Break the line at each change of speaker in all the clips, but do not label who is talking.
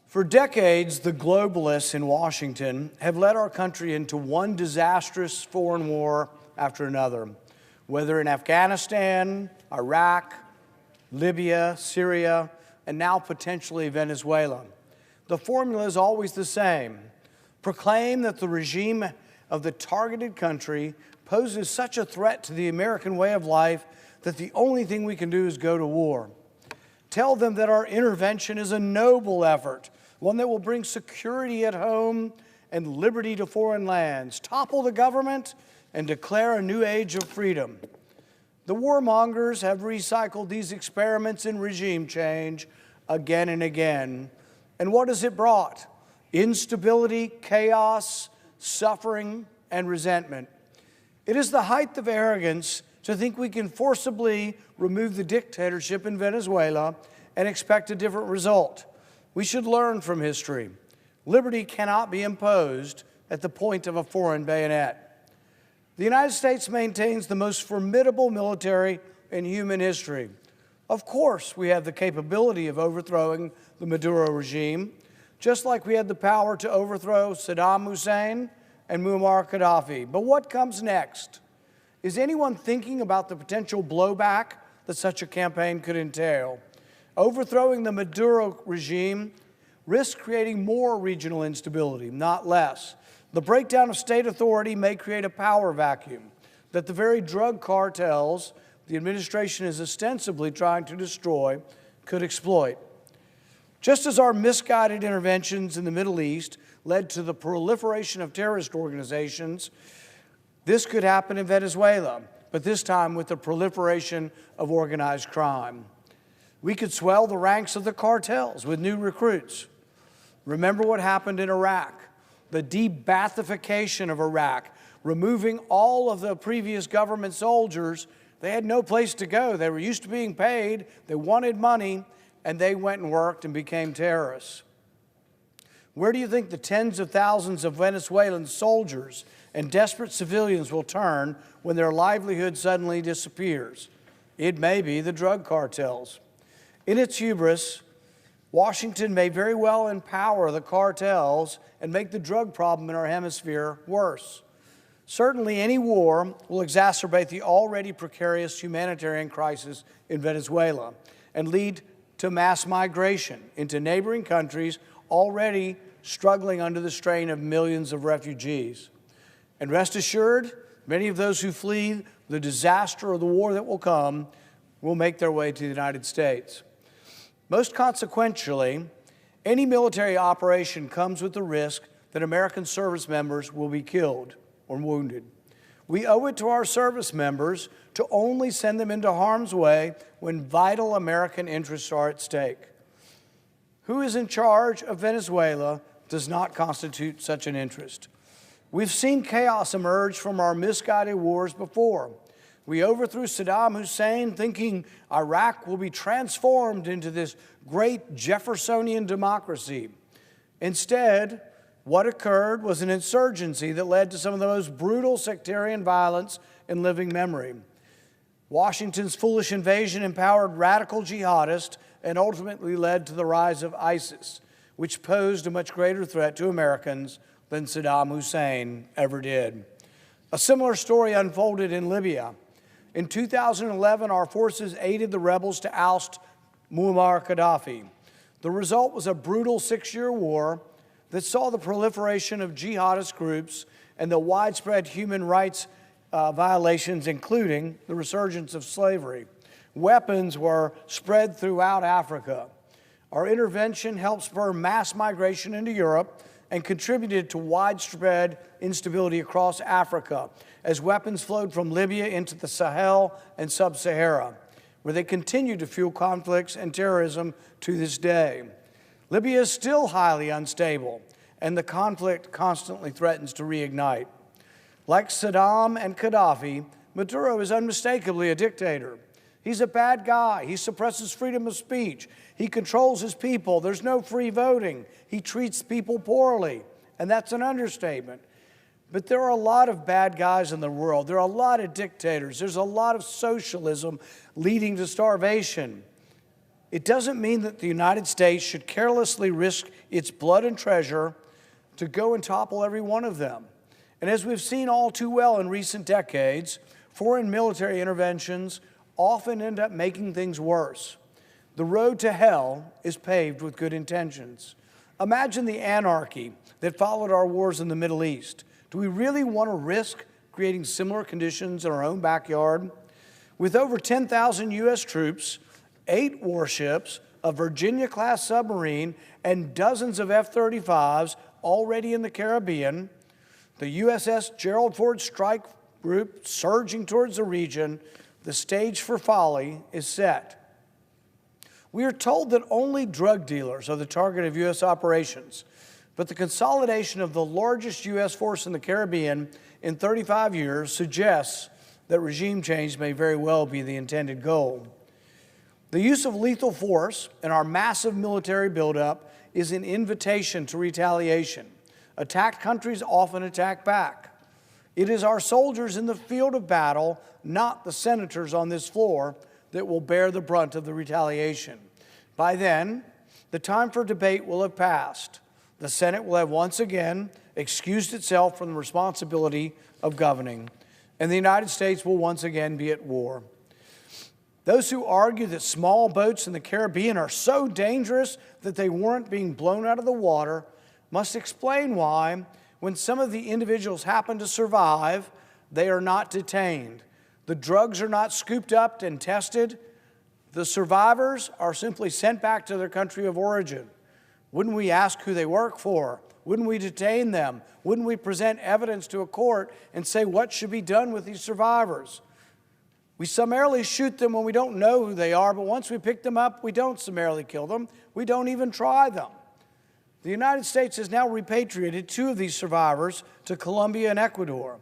For decades, the globalists in Washington have led our country into one disastrous foreign war after another, whether in Afghanistan, Iraq, Libya, Syria, and now potentially Venezuela. The formula is always the same. Proclaim that the regime of the targeted country poses such a threat to the American way of life that the only thing we can do is go to war. Tell them that our intervention is a noble effort, one that will bring security at home and liberty to foreign lands, topple the government, and declare a new age of freedom. The warmongers have recycled these experiments in regime change again and again. And what has it brought? Instability, chaos, suffering, and resentment. It is the height of arrogance to think we can forcibly remove the dictatorship in Venezuela and expect a different result. We should learn from history. Liberty cannot be imposed at the point of a foreign bayonet. The United States maintains the most formidable military in human history. Of course, we have the capability of overthrowing the Maduro regime, just like we had the power to overthrow Saddam Hussein and Muammar Gaddafi. But what comes next? Is anyone thinking about the potential blowback that such a campaign could entail? Overthrowing the Maduro regime risks creating more regional instability, not less. The breakdown of state authority may create a power vacuum that the very drug cartels the administration is ostensibly trying to destroy could exploit. Just as our misguided interventions in the Middle East led to the proliferation of terrorist organizations, this could happen in Venezuela, but this time with the proliferation of organized crime. We could swell the ranks of the cartels with new recruits. Remember what happened in Iraq, the de-Baathification of Iraq, removing all of the previous government soldiers. They had no place to go. They were used to being paid, they wanted money, and they went and worked and became terrorists. Where do you think the tens of thousands of Venezuelan soldiers and desperate civilians will turn when their livelihood suddenly disappears? It may be the drug cartels. In its hubris, Washington may very well empower the cartels and make the drug problem in our hemisphere worse. Certainly, any war will exacerbate the already precarious humanitarian crisis in Venezuela and lead to mass migration into neighboring countries already struggling under the strain of millions of refugees. And rest assured, many of those who flee the disaster or the war that will come will make their way to the United States. Most consequentially, any military operation comes with the risk that American service members will be killed or wounded. We owe it to our service members to only send them into harm's way when vital American interests are at stake. Who is in charge of Venezuela does not constitute such an interest. We've seen chaos emerge from our misguided wars before. We overthrew Saddam Hussein thinking Iraq will be transformed into this great Jeffersonian democracy. Instead, what occurred was an insurgency that led to some of the most brutal sectarian violence in living memory. Washington's foolish invasion empowered radical jihadists and ultimately led to the rise of ISIS, which posed a much greater threat to Americans than Saddam Hussein ever did. A similar story unfolded in Libya. In 2011, our forces aided the rebels to oust Muammar Gaddafi. The result was a brutal 6-year war that saw the proliferation of jihadist groups and the widespread human rights violations, including the resurgence of slavery. Weapons were spread throughout Africa. Our intervention helped spur mass migration into Europe and contributed to widespread instability across Africa as weapons flowed from Libya into the Sahel and Sub-Sahara, where they continue to fuel conflicts and terrorism to this day. Libya is still highly unstable, and the conflict constantly threatens to reignite. Like Saddam and Gaddafi, Maduro is unmistakably a dictator. He's a bad guy. He suppresses freedom of speech. He controls his people. There's no free voting. He treats people poorly, and that's an understatement. But there are a lot of bad guys in the world. There are a lot of dictators. There's a lot of socialism leading to starvation. it doesn't mean that the United States should carelessly risk its blood and treasure to go and topple every one of them. And as we've seen all too well in recent decades, foreign military interventions often end up making things worse. The road to hell is paved with good intentions. Imagine the anarchy that followed our wars in the Middle East. Do we really want to risk creating similar conditions in our own backyard? With over 10,000 U.S. troops, 8 warships, a Virginia-class submarine, and dozens of F-35s already in the Caribbean, the USS Gerald Ford Strike Group surging towards the region, the stage for folly is set. We are told that only drug dealers are the target of U.S. operations, but the consolidation of the largest U.S. force in the Caribbean in 35 years suggests that regime change may very well be the intended goal. The use of lethal force in our massive military buildup is an invitation to retaliation. Attacked countries often attack back. It is our soldiers in the field of battle, not the senators on this floor, that will bear the brunt of the retaliation. By then, the time for debate will have passed. The Senate will have once again excused itself from the responsibility of governing, and the United States will once again be at war. Those who argue that small boats in the Caribbean are so dangerous that they warrant being blown out of the water must explain why, when some of the individuals happen to survive, they are not detained. The drugs are not scooped up and tested. The survivors are simply sent back to their country of origin. Wouldn't we ask who they work for? Wouldn't we detain them? Wouldn't we present evidence to a court and say what should be done with these survivors? We summarily shoot them when we don't know who they are, but once we pick them up, we don't summarily kill them. We don't even try them. The United States has now repatriated 2 of these survivors to Colombia and Ecuador.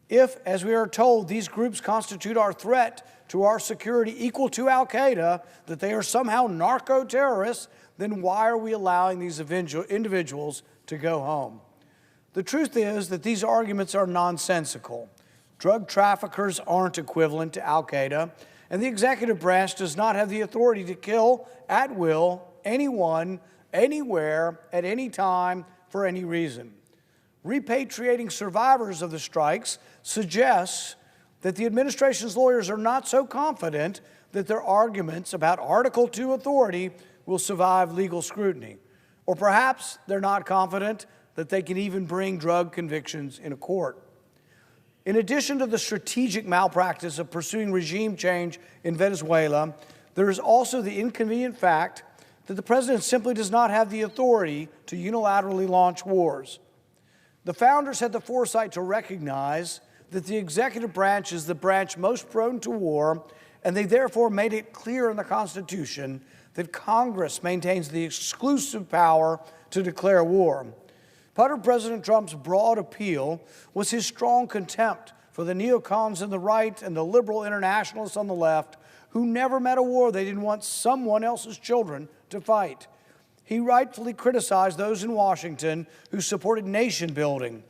If, as we are told, these groups constitute our threat to our security equal to al-Qaeda, that they are somehow narco-terrorists, then why are we allowing these individuals to go home? The truth is that these arguments are nonsensical. Drug traffickers aren't equivalent to al-Qaeda, and the executive branch does not have the authority to kill at will anyone, anywhere, at any time, for any reason. Repatriating survivors of the strikes suggests that the administration's lawyers are not so confident that their arguments about Article 2 authority will survive legal scrutiny. Or perhaps they're not confident that they can even bring drug convictions in a court. In addition to the strategic malpractice of pursuing regime change in Venezuela, there is also the inconvenient fact that the president simply does not have the authority to unilaterally launch wars. The founders had the foresight to recognize that the executive branch is the branch most prone to war, and they therefore made it clear in the Constitution that Congress maintains the exclusive power to declare war. Part of President Trump's broad appeal was his strong contempt for the neocons on the right and the liberal internationalists on the left who never met a war they didn't want someone else's children to fight. He rightfully criticized those in Washington who supported nation-building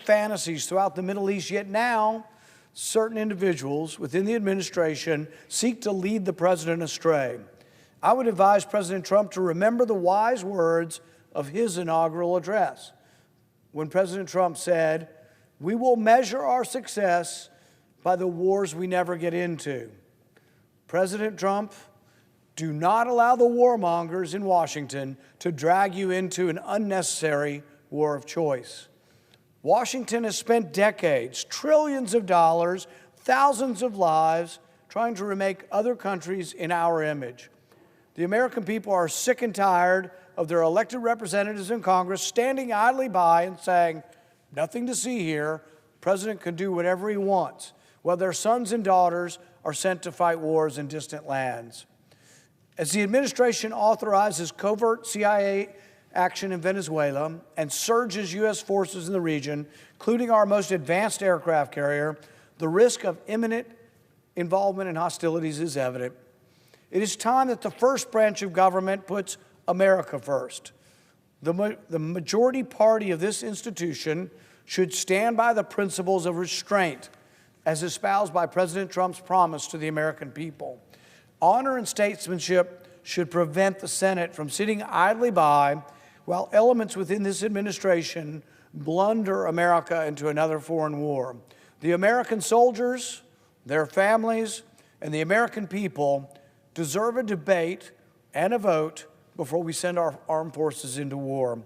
fantasies throughout the Middle East, yet now certain individuals within the administration seek to lead the president astray. I would advise President Trump to remember the wise words of his inaugural address, when President Trump said, "We will measure our success by the wars we never get into." President Trump, do not allow the warmongers in Washington to drag you into an unnecessary war of choice. Washington has spent decades, trillions of dollars, thousands of lives trying to remake other countries in our image. The American people are sick and tired of their elected representatives in Congress standing idly by and saying, "Nothing to see here. The president can do whatever he wants," while their sons and daughters are sent to fight wars in distant lands. As the administration authorizes covert CIA action in Venezuela and surges U.S. forces in the region, including our most advanced aircraft carrier, the risk of imminent involvement in hostilities is evident. It is time that the first branch of government puts America first. The majority party of this institution should stand by the principles of restraint as espoused by President Trump's promise to the American people. honor and statesmanship should prevent the Senate from sitting idly by while elements within this administration blunder America into another foreign war. The American soldiers, their families, and the American people deserve a debate and a vote before we send our armed forces into war.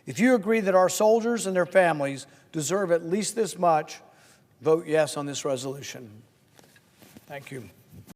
If you agree that our soldiers and their families deserve at least this much, vote yes on this resolution. Thank you.